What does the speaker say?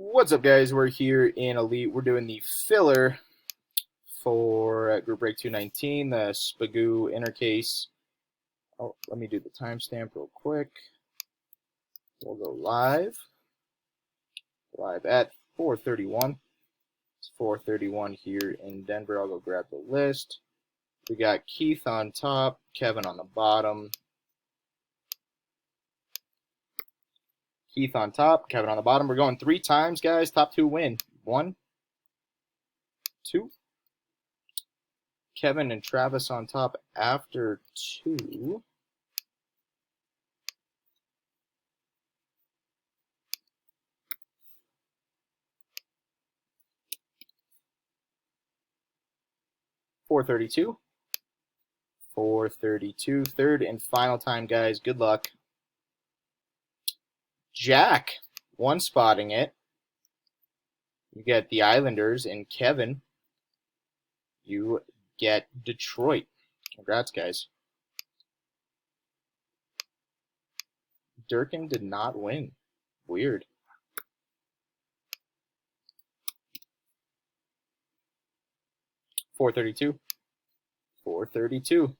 What's up, guys? We're here in Elite. We're doing the filler for Group Break 219, the Spagoo inner case. Oh, let me do the timestamp real quick. We'll go live at 4:31. It's 4:31 here in Denver. I'll go grab the list. We got Keith on top, Kevin on the bottom. Keith on top, Kevin on the bottom. We're going 3 times, guys. Top 2 win. 1, 2. Kevin and Travis on top after 2. $432. 432. Third and final time, guys. Good luck. Jack, one spotting it. You get the Islanders, and Kevin, you get Detroit. Congrats, guys. Durkin did not win. Weird. $432. $432.